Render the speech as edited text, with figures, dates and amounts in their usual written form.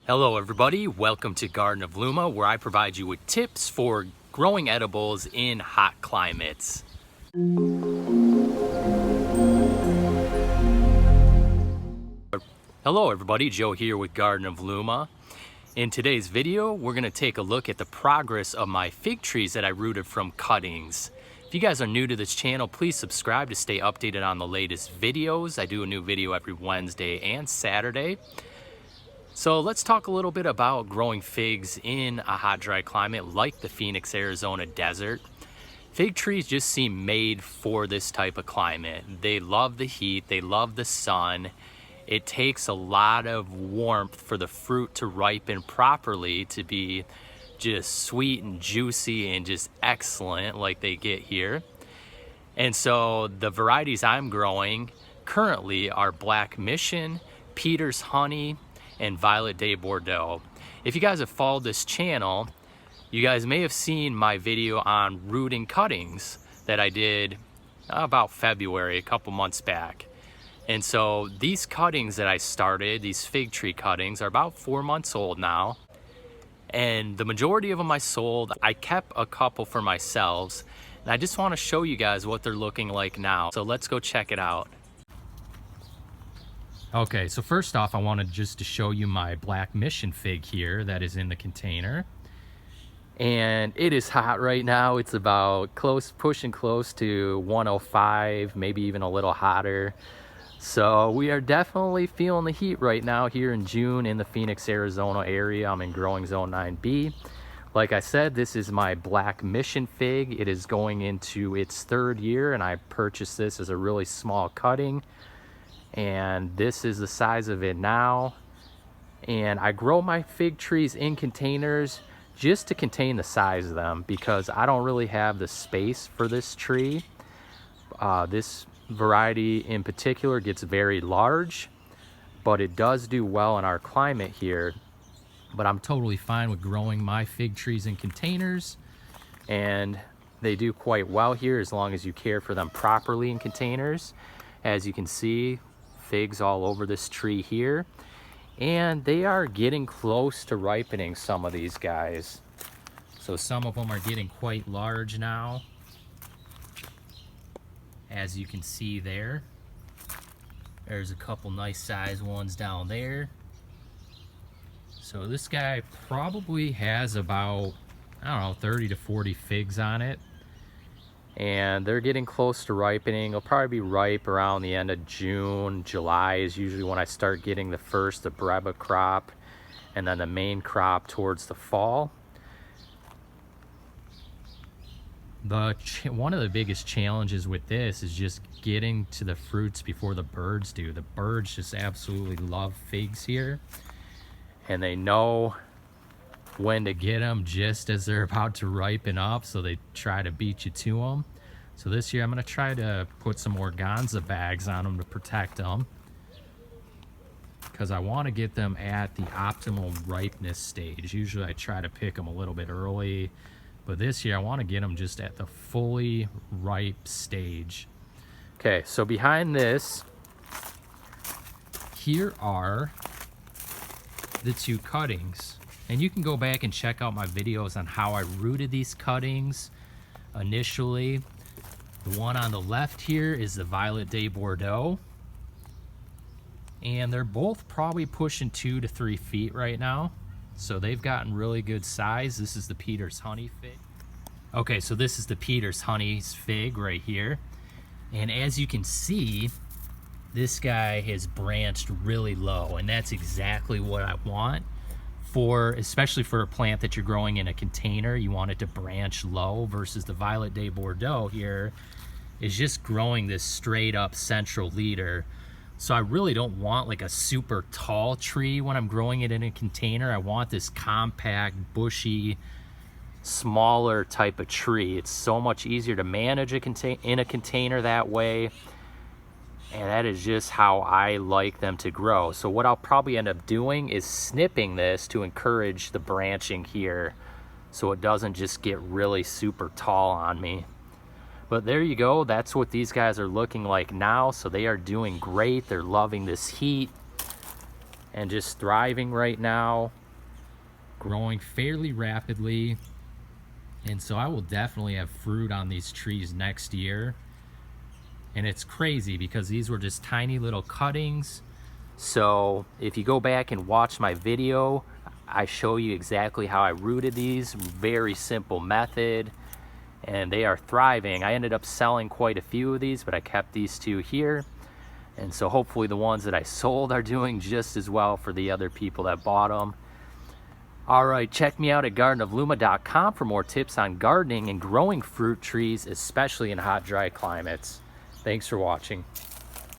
Hello everybody, welcome to Garden of Luma, where I provide you with tips for growing edibles in hot climates. Hello everybody, Joe here with Garden of Luma. In today's video, we're going to take a look at the progress of my fig trees that I rooted from cuttings. If you guys are new to this channel, please subscribe to stay updated on the latest videos. I do a new video every Wednesday and Saturday. So let's talk a little bit about growing figs in a hot, dry climate like the Phoenix, Arizona desert. Fig trees just seem made for this type of climate. They love the heat, they love the sun. It takes a lot of warmth for the fruit to ripen properly to be just sweet and juicy and just excellent like they get here. And so the varieties I'm growing currently are Black Mission, Peter's Honey, and Violette de Bordeaux. If you guys have followed this channel, you guys may have seen my video on rooting cuttings that I did about February, a couple months back. And so these cuttings that I started, these fig tree cuttings, are about 4 months old now. And the majority of them I sold. I kept a couple for myself. And I just want to show you guys what they're looking like now. So let's go check it out. Okay, so first off, I wanted just to show you my Black Mission fig here that is in the container. And it is hot right now. It's about pushing close to 105, maybe even a little hotter. So we are definitely feeling the heat right now here in June in the Phoenix, Arizona area. I'm in growing zone 9B. Like I said, this is my Black Mission fig. It is going into its third year, and I purchased this as a really small cutting. And this is the size of it now. And I grow my fig trees in containers just to contain the size of them because I don't really have the space for this tree. This variety in particular gets very large, but it does do well in our climate here. But I'm totally fine with growing my fig trees in containers, and they do quite well here as long as you care for them properly in containers. As you can see, figs all over this tree here, and they are getting close to ripening, some of these guys. So some of them are getting quite large now, as you can see there. There's a couple nice size ones down there. So this guy probably has about, I don't know, 30 to 40 figs on it. And they're getting close to ripening. They'll probably be ripe around the end of June. July is usually when I start getting the breba crop, and then the main crop towards the fall. One of the biggest challenges with this is just getting to the fruits before the birds do. The birds just absolutely love figs here, and they know when to get them just as they're about to ripen up, so they try to beat you to them. So this year I'm going to try to put some organza bags on them to protect them, because I want to get them at the optimal ripeness stage. Usually I try to pick them a little bit early, but this year I want to get them just at the fully ripe stage. Okay, so behind this, here are the two cuttings. And you can go back and check out my videos on how I rooted these cuttings initially. The one on the left here is the Violette de Bordeaux. And they're both probably pushing 2 to 3 feet right now. So they've gotten really good size. This is the Peter's Honey fig. Okay, so this is the Peter's Honey's fig right here. And as you can see, this guy has branched really low, and that's exactly what I want. Especially for a plant that you're growing in a container, you want it to branch low, versus the Violette de Bordeaux here is just growing this straight up central leader. So I really don't want like a super tall tree when I'm growing it in a container. I want this compact, bushy, smaller type of tree. It's so much easier to manage in a container that way. And that is just how I like them to grow. So what I'll probably end up doing is snipping this to encourage the branching here, so it doesn't just get really super tall on me. But there you go. That's what these guys are looking like now. So they are doing great. They're loving this heat. and just thriving right now, growing fairly rapidly. And so I will definitely have fruit on these trees next year. And it's crazy because these were just tiny little cuttings. So if you go back and watch my video, I show you exactly how I rooted these. Very simple method, and they are thriving. I ended up selling quite a few of these, but I kept these two here. And so hopefully the ones that I sold are doing just as well for the other people that bought them. All right, check me out at gardenofluma.com for more tips on gardening and growing fruit trees, especially in hot, dry climates. Thanks for watching.